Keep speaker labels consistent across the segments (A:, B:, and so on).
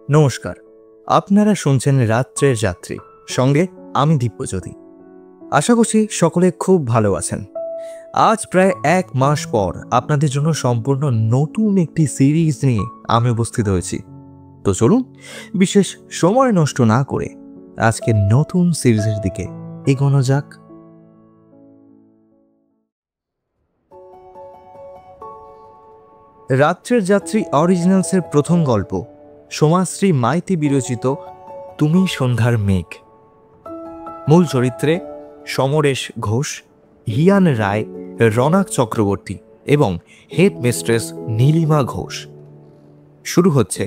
A: নমস্কার, আপনারা শুনছেন রাত্রের যাত্রী, সঙ্গে আমি দিব্যজ্যোতি। আশা করছি সকলে খুব ভালো আছেন। আজ প্রায় 1 মাস পর আপনাদের জন্য সম্পূর্ণ নতুন একটি সিরিজ নিয়ে আমি উপস্থিত হয়েছি। তো চলুন বিশেষ সময় নষ্ট না করে আজকে নতুন সিরিজের দিকে এগোনো যাক। রাত্রের যাত্রী অরিজিনালসের প্রথম গল্প সোমাশ্রী মাইতি বিরচিত তুমি সন্ধ্যার মেঘ। মূল চরিত্রে সমরেশ ঘোষ, হিয়ান রায়, রনাক চক্রবর্তী এবং হেড মিস্ট্রেস নীলিমা ঘোষ। শুরু হচ্ছে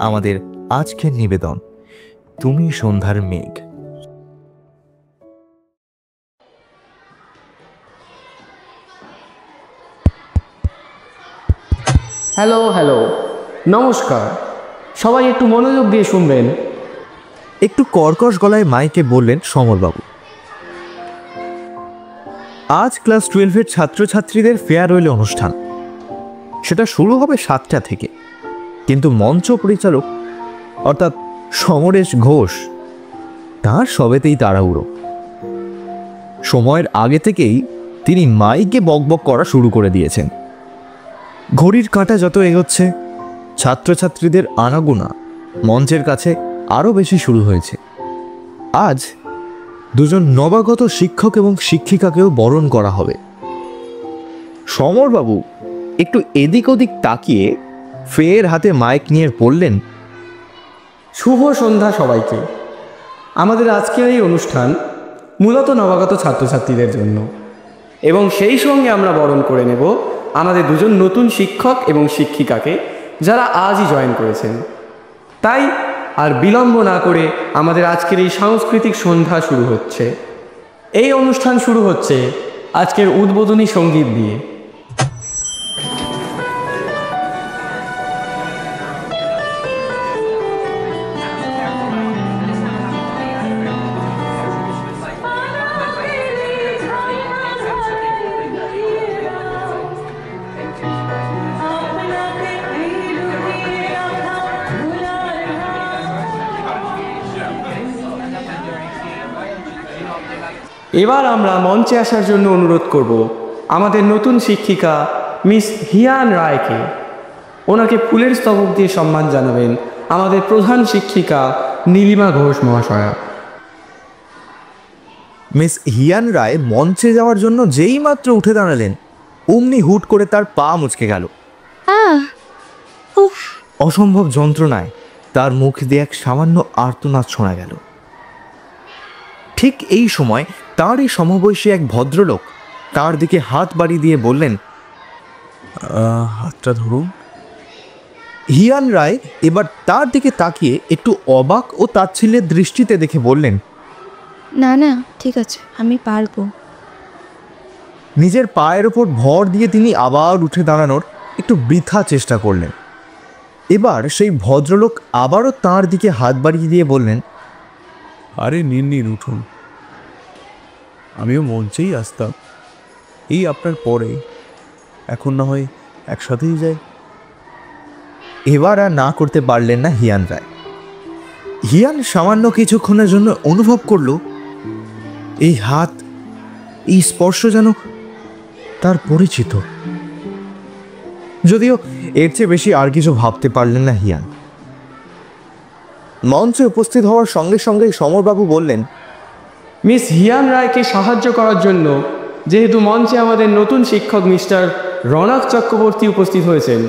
A: আমাদের আজকের নিবেদন, তুমি সন্ধ্যার মেঘ।
B: হ্যালো হ্যালো, নমস্কার। সবাই একটু মনোযোগ দিয়ে শুনবেন।
A: একটু কর্কশ গলায় মাইকে বললেন সমরবাবু। আজ ক্লাস 12-এর ছাত্রছাত্রীদের ফেয়ারওয়েল অনুষ্ঠান। সেটা শুরু হবে 7টা থেকে, কিন্তু মঞ্চ পরিচালক অর্থাৎ সমরেশ ঘোষ তার সবেতেই তাড়াহুড়ো। সময়ের আগে থেকেই তিনি মাইকে বকবক করা শুরু করে দিয়েছেন। ঘড়ির কাঁটা যত এগোচ্ছে, ছাত্রছাত্রীদের আনাগোনা মঞ্চের কাছে আরও বেশি শুরু হয়েছে। আজ দুজন নবাগত শিক্ষক এবং শিক্ষিকাকেও বরণ করা হবে। সমরবাবু একটু এদিক ওদিক তাকিয়ে ফের হাতে মাইক নিয়ে বললেন,
B: শুভ সন্ধ্যা সবাইকে। আমাদের আজকের এই অনুষ্ঠান মূলত নবাগত ছাত্রছাত্রীদের জন্য, এবং সেই সঙ্গে আমরা বরণ করে নেব আমাদের দুজন নতুন শিক্ষক এবং শিক্ষিকাকে, যারা আজই জয়েন করেছেন। তাই আর বিলম্ব না করে আমাদের আজকের এই সাংস্কৃতিক সন্ধ্যা শুরু হচ্ছে। এই অনুষ্ঠান শুরু হচ্ছে আজকের উদ্বোধনী সঙ্গীত দিয়ে। এবার আমরা মঞ্চে আসার জন্য অনুরোধ করব আমাদের নতুন শিক্ষিকা মিস হিয়ান রায়কে। ওনাকে ফুলের স্তবক দিয়ে সম্মান জানাবেন আমাদের প্রধান শিক্ষিকা নীলিমা ঘোষ মহাশয়া।
A: মিস হিয়ান রায় মঞ্চে যাওয়ার জন্য যেই মাত্র উঠে দাঁড়ালেন, অমনি হুট করে তার পা মুচকে গেল। অসম্ভব যন্ত্রণায় তার মুখ দিয়ে এক সামান্য আর্তনাদ শোনা গেল। ঠিক এই সময় তাঁরই সমবয়সী এক ভদ্রলোক তার দিকে হাত বাড়িয়ে দিয়ে বললেন, হাতটা ধরুন। হিয়ান রায় এবার তার দিকে তাকিয়ে একটু অবাক ও তাচ্ছিল্যের দৃষ্টিতে দেখে বললেন,
C: না না, ঠিক আছে, আমি পারবো।
A: নিজের পায়ের ওপর ভর দিয়ে তিনি আবার উঠে দাঁড়ানোর একটু বৃথা চেষ্টা করলেন। এবার সেই ভদ্রলোক আবারও তার দিকে হাত বাড়িয়ে দিয়ে বললেন,
D: আরে নিন উঠুন, আমিও মঞ্চেই আসতাম, এই আপনার পরে, এখন না হয় একসাথেই যাই।
A: এবার আর না করতে পারলেন না হিয়ান রায়। হিয়ান সামান্য কিছুক্ষণের জন্য অনুভব করল এই হাত, এই স্পর্শ যেন তার পরিচিত। যদিও এর চেয়ে বেশি আর কিছু ভাবতে পারলেন না হিয়ান। মঞ্চে উপস্থিত হওয়ার সঙ্গে সঙ্গে সমরবাবু বললেন,
B: মিস হিয়ান রায়কে সাহায্য করার জন্য যেহেতু মঞ্চে আমাদের নতুন শিক্ষক মিস্টার রনাক চক্রবর্তী উপস্থিত হয়েছেন,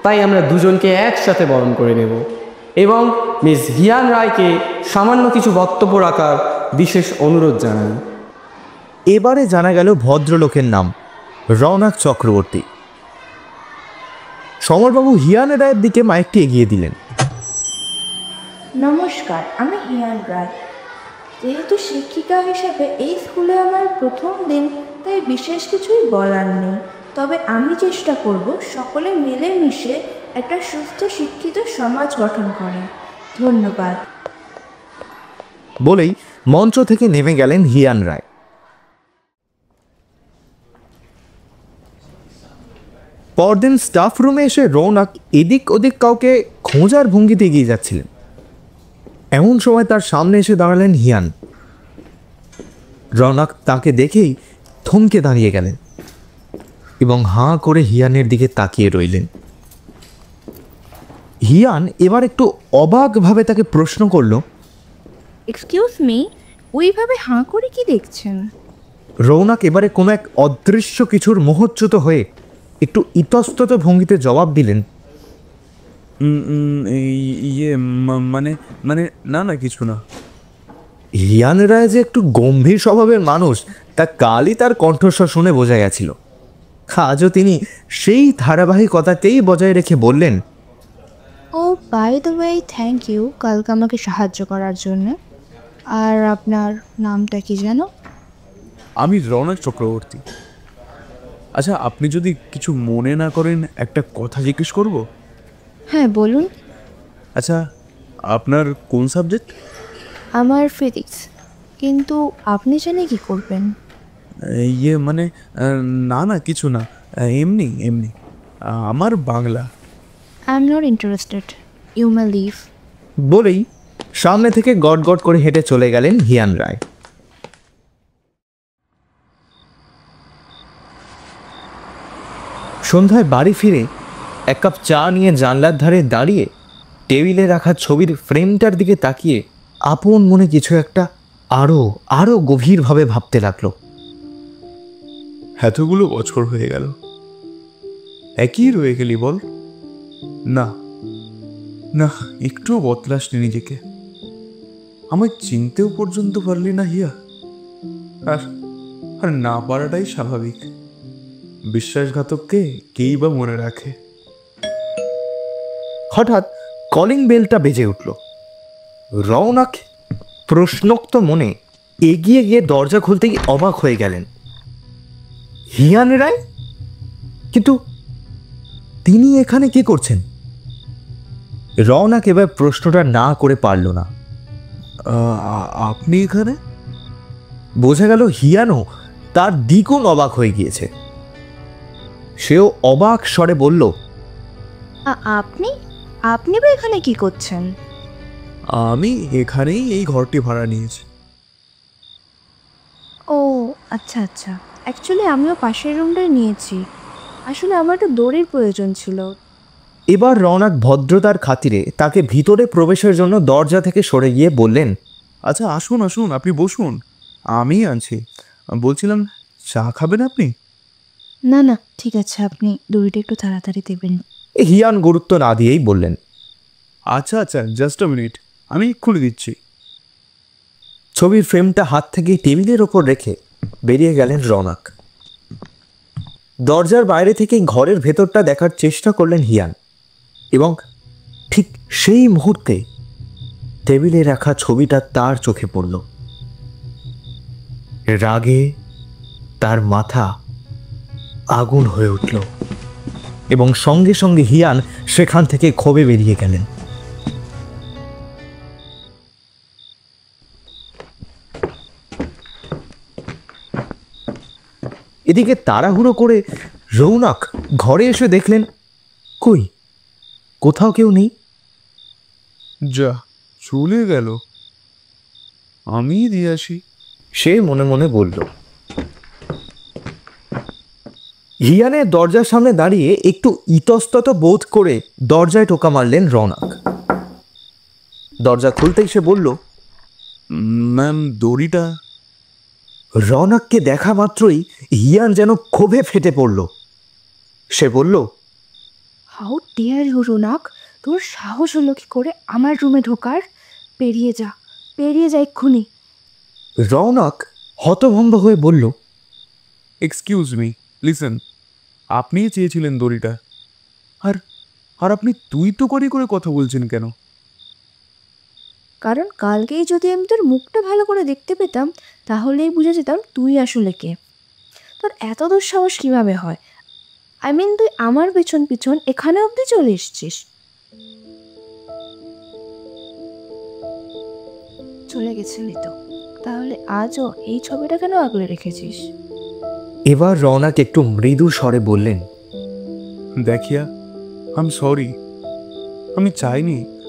B: তাই আমরা দুজনকে একসাথে বরণ করে নেব এবং মিস হিয়ান রায়কে সামান্য কিছু বক্তব্য রাখার বিশেষ অনুরোধ জানাই।
A: এবারে জানা গেল ভদ্রলোকের নাম রনাক চক্রবর্তী। সমরবাবু হিয়ান রায়ের দিকে মাইকটি এগিয়ে দিলেন।
C: নমস্কার, আমি হিয়ান রায়। যেহেতু শিক্ষিকা হিসেবে এই স্কুলে আমার প্রথম দিন, তাই বিশেষ কিছুই বলার নেই। তবে আমি চেষ্টা করব সকলে মিলেমিশে একটা সুস্থ শিক্ষিত সমাজ গঠন করার। ধন্যবাদ।
A: বলেই মঞ্চ থেকে নেমে গেলেন হিয়ান রায়। পরদিন স্টাফ রুমে এসে রৌনক এদিক ওদিক কাউকে খোঁজার ভঙ্গিতে এগিয়ে যাচ্ছিলেন। এমন সময় তার সামনে এসে দাঁড়ালেন হিয়ান। রৌনক তাকে দেখেই থমকে দাঁড়িয়ে গেলেন এবং হাঁ করে হিয়ানের দিকে তাকিয়ে রইলেন। হিয়ান এবার একটু অবাকভাবে তাকে প্রশ্ন করল,
C: এক্সকিউজ মি, ওইভাবে হাঁ করে কি দেখছেন?
A: রৌনক এবারে কোনো এক অদৃশ্য কিছুর মোহচ্যুত হয়ে একটু ইতস্তত ভঙ্গিতে জবাব দিলেন,
D: ইয়ে মানে মানে না না কিছু না।
A: হিয়ান রায় যে একটু গম্ভীর স্বভাবের মানুষ তা কালই তার কণ্ঠস্বর শুনে বোঝা গেছিল। আজও তিনি সেই ধারাবাহিকতাকেই বজায় রেখে বললেন,
C: oh by the way, thank you কালকে আমাকে সাহায্য করার জন্য। আর আপনার নামটা কি যেন?
D: আমি রৌনক চক্রবর্তী। আচ্ছা, আপনি যদি কিছু মনে না করেন একটা কথা জিজ্ঞেস করব?
C: হ্যাঁ বলুন।
D: আচ্ছা, আপনার কোন সাবজেক্ট?
C: আমার ফিজিক্স। কিন্তু আপনি জেনে কি করবেন?
D: ইয়ে মানে না না কিছু না, এমনি এমনি। আমার Bangla.
C: I am not interested, you may leave.
A: বলেই সামনে থেকে গট গট করে হেঁটে চলে গেলেন হিয়ান রায়। সন্ধ্যায় বাড়ি ফিরে এক কাপ চা নিয়ে জানলার ধারে দাঁড়িয়ে টেবিলে রাখা ছবির ফ্রেমটার দিকে তাকিয়ে আপন মনে কিছু একটা আরো আরো গভীরভাবে ভাবতে লাগলো।
D: এতগুলো বছর হয়ে গেল, একই রয়ে গেলি বল? না না, একটুও বদলাসনি নিজেকে। আমায় চিনতেও পর্যন্ত পারলি না হিয়া। আর আর না পারাটাই স্বাভাবিক। বিশ্বাসঘাতককে কেই বা মনে রাখে।
A: হঠাৎ কলিং বেলটা বেজে উঠল। রৌনক প্রশ্নোক্ত মনে এগিয়ে গিয়ে দরজা খুলতেই অবাক হয়ে গেলেন। হিয়ান রায়? কিন্তু তিনি এখানে কি করছেন? রৌনক এবার প্রশ্নটা না করে পারল না।
D: আপনি এখানে?
A: বোঝা গেল হিয়ানও তার দ্বিগুণ অবাক হয়ে গিয়েছে। সেও অবাক স্বরে বলল,
C: আপনি আপনি বা এখানে কি করছেন?
D: আমি এখানেই এই ঘরটি ভাড়া নিয়েছি।
C: ও আচ্ছা আচ্ছা, অ্যাকচুয়ালি আমিও পাশের রুমটাই নিয়েছি। আসলে আমার একটু দড়ির প্রয়োজন ছিল।
A: এবার রৌনক ভদ্রতার খাতিরে তাকে ভিতরে প্রবেশের জন্য দরজা থেকে সরে গিয়ে বললেন,
D: আচ্ছা আসুন আসুন, আপনি বসুন, আমি আছি। বলছিলাম, চা খাবেন আপনি?
C: না না ঠিক আছে, আপনি দড়িটা একটু তাড়াতাড়ি দেবেন।
A: হিয়ান গুরুত্ব না দিয়েই বললেন,
D: আচ্ছা আচ্ছা, জাস্ট আ মিনিট, আমি এক্ষুনি দিচ্ছি।
A: ছবির ফ্রেমটা হাত থেকে টেবিলের ওপর রেখে বেরিয়ে গেলেন রৌনক। দরজার বাইরে থেকে ঘরের ভেতরটা দেখার চেষ্টা করলেন হিয়ান এবং ঠিক সেই মুহূর্তে টেবিলে রাখা ছবিটা তার চোখে পড়ল। রাগে তার মাথা আগুন হয়ে উঠল এবং সঙ্গে সঙ্গে হিয়ান সেখান থেকে ক্ষোভে বেরিয়ে গেলেন। এদিকে তাড়াহুড়ো করে রৌনক ঘরে এসে দেখলেন, কই কোথাও কেউ নেই।
D: যা চলে গেল, আমি দিয়ে আসি।
A: সে মনে মনে বলল। হিয়ানের দরজার সামনে দাঁড়িয়ে একটু ইতস্তত বোধ করে দরজায় টোকা মারলেন রৌনক। দরজা খুলতেই সে বলল,
D: ম্যাম দড়িটা।
A: রৌনককে দেখা মাত্রই হিয়ান যেন ক্ষোভে ফেটে পড়ল। সে বলল,
C: হাউ ডিয়ার ইউ রৌনক, তোর সাহস হলো কি করে আমার রুমে ঢোকার? পেরিয়ে যা, পেরিয়ে যা এক্ষুনি।
A: রৌনক হতভম্ব হয়ে বলল,
D: এক্সকিউজ মি, লিসেন, আপনিই চেয়েছিলেন দড়িটা। আর আর আপনি তুই তো করে কথা বলছেন কেন?
C: কারণ কালকেই যদি আমি তোর মুখটা ভালো করে দেখতে পেতাম তাহলেই বুঝে যেতাম তুই আসলে কে। তোর এত দুঃসাহস কীভাবে হয়? আই মিন তুই আমার পিছন পিছন এখানে অবধি চলে এসছিস। চলে গেছিলি তো, তাহলে আজও এই ছবিটা কেন আগলে রেখেছিস?
A: এবার রৌনক একটু মৃদু স্বরে বললেন,
D: দেখিয়া, আই এম সরি।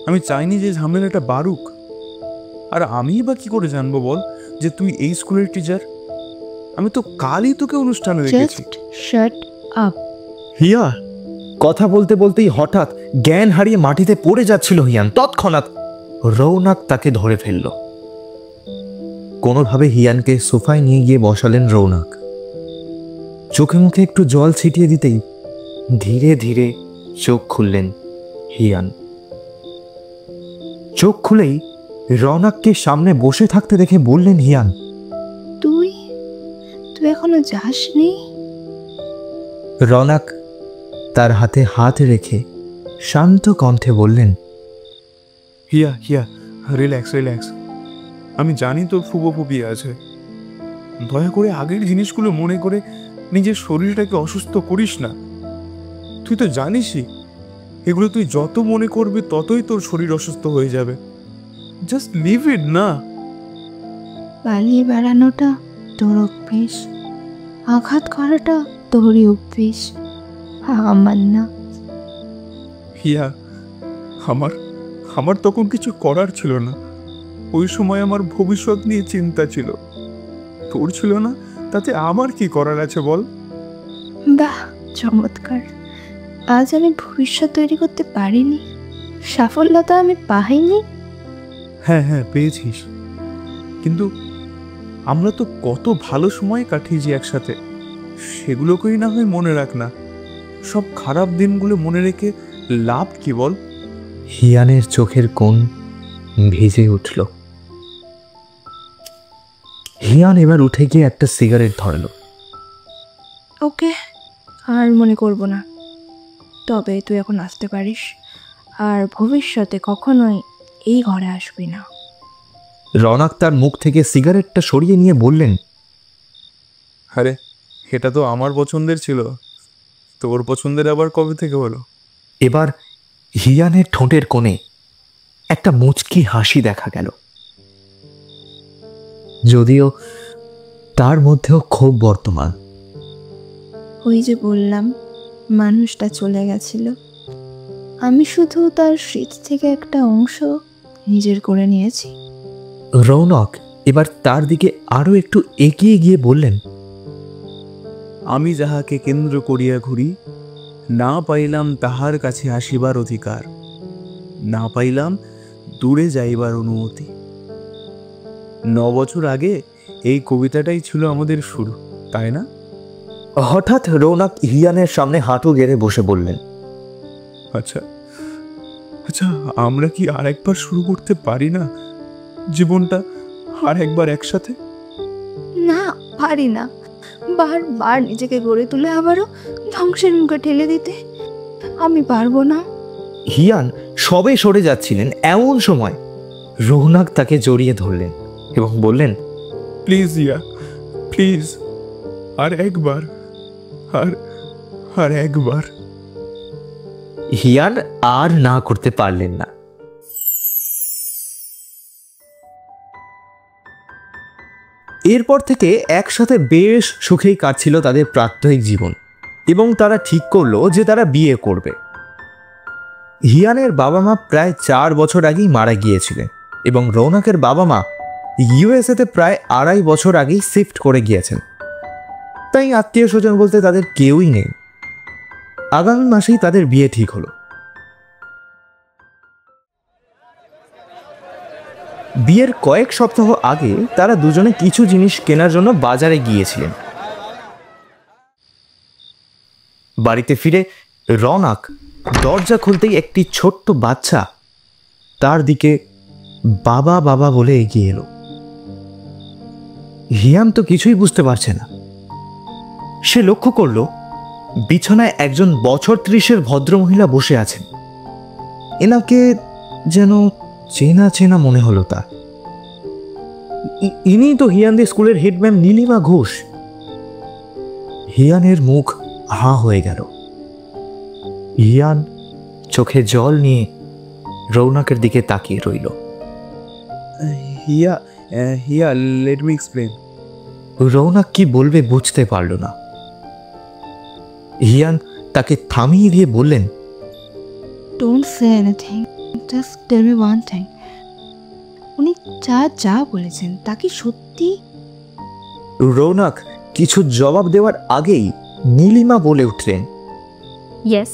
D: আমি চাইনি যে ঝামেলাটা বাড়ুক। আর আমিই বা কি করে জানবো বল যে তুই এই স্কুলের টিচার? আমি তো কালই তোকে অনুষ্ঠানে দেখেছি।
C: Just shut up.
A: হিয়া, কথা বলতে বলতেই হঠাৎ জ্ঞান হারিয়ে মাটিতে পড়ে যাচ্ছিল হিয়ান। তৎক্ষণাৎ রৌনক তাকে ধরে ফেলল। কোনোভাবে হিয়ানকে সোফায় নিয়ে গিয়ে বসালেন রৌনক। চোখে মুখে একটু জল ছিটিয়ে দিতেই ধীরে ধীরে চোখ খুললেন হিয়ান। চোখ খুলেই রৌনককে সামনে বসে থাকতে দেখে বললেন হিয়ান,
C: তুই তুই এখনো যাসনি?
A: রৌনক তার হাতে হাত রেখে শান্ত কণ্ঠে বললেন,
D: হিয়া হিয়া, রিল্যাক্স রিল্যাক্স। আমি জানি তোর ফুবোফোবিয়া আছে। দয়া করে আগের জিনিসগুলো মনে করে নিজের শরীরটাকে অসুস্থ করিস না। তুই তো জানিসই এগুলো তুই যত মনে করবি ততই তোর শরীর অসুস্থ হয়ে যাবে। জাস্ট লিভ ইট না।
C: পালিয়ে বেড়ানোটা তোর অভ্যেস, আঘাত করাটা তোরই অভ্যেস, আমার না।
D: হিয়া, আমার তখন কিছু করার ছিল না। ওই সময় আমার ভবিষ্যৎ নিয়ে চিন্তা ছিল, তোর ছিল না। তাতে আমার কি করার আছে বল?
C: বাহ, চমৎকার। আজ আমি ভবিষ্যৎ তৈরি করতে পারিনি, সাফল্যতা আমি পাইনি।
D: হ্যাঁ হ্যাঁ, পেয়েছিস, কিন্তু আমরা তো কত ভালো সময় কাটিয়েছি একসাথে। সেগুলোকেই না হয় মনে রাখ না। সব খারাপ দিনগুলো মনে রেখে লাভ কি বল?
A: হিয়ানের চোখের কোণ ভিজে উঠল। হিয়ান এবার উঠে গিয়ে একটা সিগারেট ধরল।
C: ওকে, আর মনে করব না। তবে তুই এখন আসতে পারিস, আর ভবিষ্যতে কখনোই এই ঘরে আসবি না।
A: রৌনক তার মুখ থেকে সিগারেটটা সরিয়ে নিয়ে বললেন,
D: আরে, এটা তো আমার পছন্দের ছিল, তোর পছন্দের আবার কবে থেকে হলো?
A: এবার হিয়ানের ঠোঁটের কোণে একটা মুচকি হাসি দেখা গেল, যদিও তার মধ্যেও ক্ষোভ বর্তমান।
C: ওই যে বললাম, মানুষটা চলে গেছিল, আমি শুধু তার স্মৃতি থেকে একটা অংশ নিজের করে নিয়েছি।
A: রৌনক এবার তার দিকে আরো একটু এগিয়ে গিয়ে বললেন,
D: আমি যাহাকে কেন্দ্র করিয়া ঘুরি, না পাইলাম তাহার কাছে আসিবার অধিকার, না পাইলাম দূরে যাইবার অনুমতি। 9 বছর আগে এই কবিতাটাই ছিল আমাদের শুরু, তাই না?
A: হঠাৎ রৌনক হিয়ানের সামনে হাঁটু গেড়ে বসে বললেন,
D: আচ্ছা আচ্ছা, আমরা কি আর একবার শুরু করতে পারি না জীবনটা আর একবার একসাথে?
C: না, পারি না। বারবার নিজেকে গড়ে তুলে আবারও ধ্বংসের মুখে ঠেলে দিতে আমি পারবো না।
A: হিয়ান সবে সরে যাচ্ছিলেন, এমন সময় রৌনক তাকে জড়িয়ে ধরলেন এবং বললেন,
D: প্লিজ ইয়া, প্লিজ, আর একবার, আর একবার।
A: হিয়ান আর না করতে পারলেন না। এরপর থেকে একসাথে বেশ সুখেই কাটছিল তাদের প্রাত্যহিক জীবন, এবং তারা ঠিক করলো যে তারা বিয়ে করবে। হিয়ানের বাবা মা প্রায় 4 বছর আগেই মারা গিয়েছিলেন, এবং রৌনকের বাবা মা ইউএসএতে প্রায় 2.5 বছর আগেই শিফট করে গিয়েছেন। তাই আত্মীয় স্বজন বলতে তাদের কেউই নেই। আগামী মাসেই তাদের বিয়ে ঠিক হলো। বিয়ের কয়েক সপ্তাহ আগে তারা দুজনে কিছু জিনিস কেনার জন্য বাজারে গিয়েছিলেন। বাড়িতে ফিরে রৌনক দরজা খুলতেই একটি ছোট্ট বাচ্চা তার দিকে বাবা বাবা বলে এগিয়ে এলো। হিয়ান তো কিছুই বুঝতে পারছে না। সে লক্ষ্য করল বিছানায় একজন বছর 30-এর ভদ্রমহিলা বসে আছেন। এনাকে যেন চেনা চেনা মনে হলো তার। ইনি তো হিয়ানদের স্কুলের হেড ম্যাম নীলিমা ঘোষ। হিয়ানের মুখ হাঁ হয়ে গেল। হিয়ান চোখে জল নিয়ে রৌনকের দিকে তাকিয়ে রইল।
D: হিয়া, লেট মি এক্সপ্লেন।
A: রৌনক কি বলবে বুঝতে পারল না। হিয়ান তাকে থামিয়ে দিয়ে বললেন,
C: don't say anything, just tell me one thing. উনি যা যা বলেছেন তা কি সত্যি?
A: রৌনক কিছু জবাব দেওয়ার আগেই নীলিমা বলে উঠলেন,
E: Yes,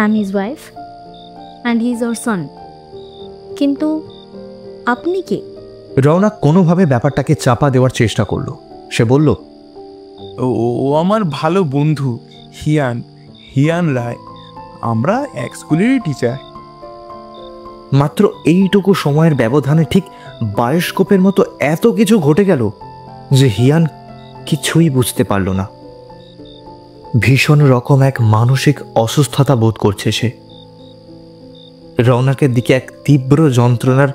E: I'm his wife and he is our son. কিন্তু আপনি কে?
A: রৌনক কোনোভাবে ব্যাপারটাকে চাপা দেওয়ার চেষ্টা করলো। সে বলল,
D: ও ও আমার ভালো বন্ধু হিয়ান রায়। আমরা এক স্কুলেরই টিচার।
A: মাত্র এইটুকু সময়ের ব্যবধানে ঠিক বায়োস্কোপের মতো এত কিছু ঘটে গেল যে হিয়ান কিছুই বুঝতে পারল না। ভীষণ রকম এক মানসিক অসুস্থতা বোধ করছে সে। রৌনকের দিকে এক তীব্র যন্ত্রণার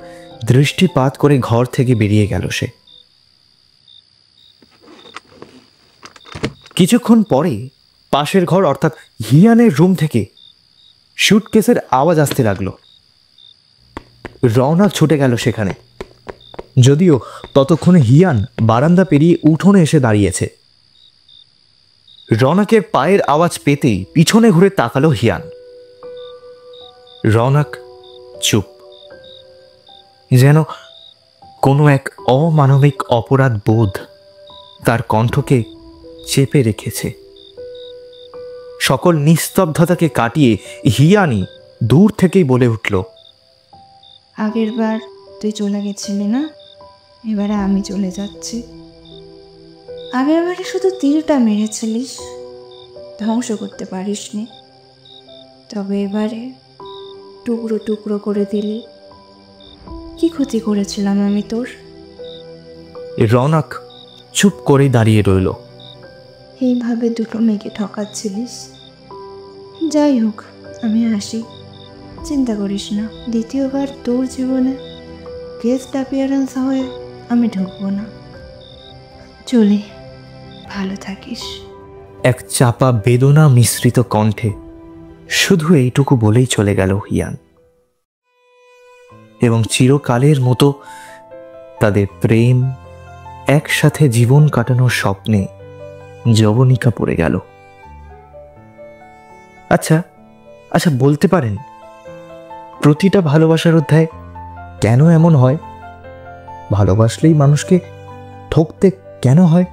A: দৃষ্টিপাত করে ঘর থেকে বেরিয়ে গেল সে। কিছুক্ষণ পরে পাশের ঘর অর্থাৎ হিয়ানের রুম থেকে সুটকেসের আওয়াজ আসতে লাগলো। রৌনক ছুটে গেল সেখানে, যদিও ততক্ষণে হিয়ান বারান্দা পেরিয়ে উঠোনে এসে দাঁড়িয়েছে। রৌনকের পায়ের আওয়াজ পেতেই পিছনে ঘুরে তাকালো হিয়ান। রৌনক চুপ, যেন কোনো এক অমানবিক অপরাধ বোধ তার কণ্ঠকে চেপে রেখেছে। সকল নিস্তব্ধতাকে কাটিয়ে হিয়ানি দূর থেকেই বলে উঠল,
C: আগের বার তুই চলে গেছিলি না, এবারে আমি চলে যাচ্ছি। আগের বারে শুধু তীরটা মেরেছিলিস, ধ্বংস করতে পারিসনি, তবে এবারে টুকরো টুকরো করে দিলি। কি ক্ষতি করেছিলাম আমি তোর?
A: রৌনক চুপ করে দাঁড়িয়ে রইল।
C: এইভাবে দুটো মেয়েকে ঠকাচ্ছিলিস। যাই হোক, আমি আসি, চিন্তা করিস না। দ্বিতীয়বার তোর জীবনে গেস্ট অ্যাপিয়ারেন্স হয়ে আমি ঢুকবো না। চলি, ভালো থাকিস।
A: এক চাপা বেদনা মিশ্রিত কণ্ঠে শুধু এইটুকু বলেই চলে গেল হিয়ান, এবং চিরকালের মতো তাদের প্রেম, একসাথে জীবন কাটানোর স্বপ্নে যবনিকা পড়ে গেল। আচ্ছা আচ্ছা বলতে পারেন, প্রতিটা ভালোবাসার অধ্যায় কেন এমন হয়? ভালোবাসলেই মানুষকে ঠকতে কেন হয়?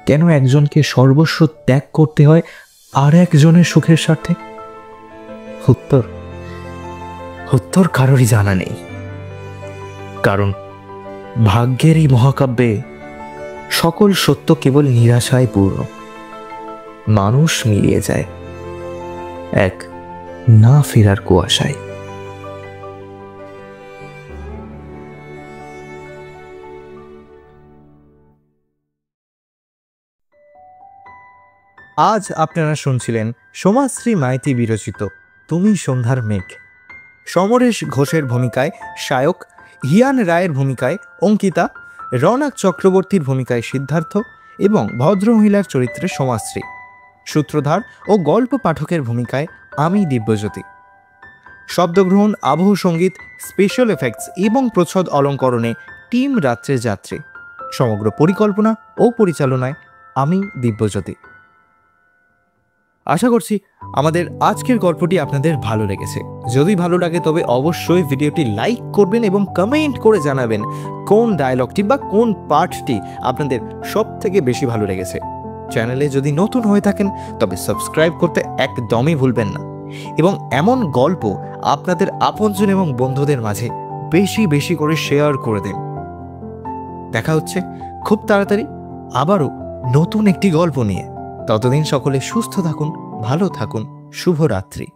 A: কেন একজনকে সর্বস্ব ত্যাগ করতে হয় আর একজনের সুখের স্বার্থে? উত্তর কারোরই জানা নেই, কারণ ভাগ্যের এই মহাকাব্যে সকল সত্য কেবল নিরাশায় পূর্ণ। মানুষ মিলিয়ে যায় এক না ফেরার কুয়াশায়। আজ আপনারা শুনছিলেন সোমাশ্রী মাইতি বিরচিত তুমি সন্ধ্যার মেঘ। সমরেশ ঘোষের ভূমিকায় শায়ক, হিয়ান রায়ের ভূমিকায় অঙ্কিতা, রৌনক চক্রবর্তীর ভূমিকায় সিদ্ধার্থ এবং ভদ্রমহিলার চরিত্রে সোমাশ্রী। সূত্রধার ও গল্প পাঠকের ভূমিকায় আমি দিব্যজ্যোতি। শব্দগ্রহণ, আবহ সঙ্গীত, স্পেশাল এফেক্টস এবং প্রচ্ছদ অলঙ্করণে টিম রাত্রে যাত্রী। সমগ্র পরিকল্পনা ও পরিচালনায় আমি দিব্যজ্যোতি। আশা করছি আমাদের আজকের গল্পটি আপনাদের ভালো লেগেছে। যদি ভালো লাগে তবে অবশ্যই ভিডিওটি লাইক করবেন এবং কমেন্ট করে জানাবেন কোন ডায়লগটি বা কোন পার্টটি আপনাদের সব থেকে বেশি ভালো লেগেছে। চ্যানেলে যদি নতুন হয়ে থাকেন তবে সাবস্ক্রাইব করতে একদমই ভুলবেন না, এবং এমন গল্প আপনাদের আপনজন এবং বন্ধুদের মাঝে বেশি বেশি করে শেয়ার করে দেন। দেখা হচ্ছে খুব তাড়াতাড়ি আবারও নতুন একটি গল্প নিয়ে। ততদিন সকলে সুস্থ থাকুন, ভালো থাকুন। শুভরাত্রি।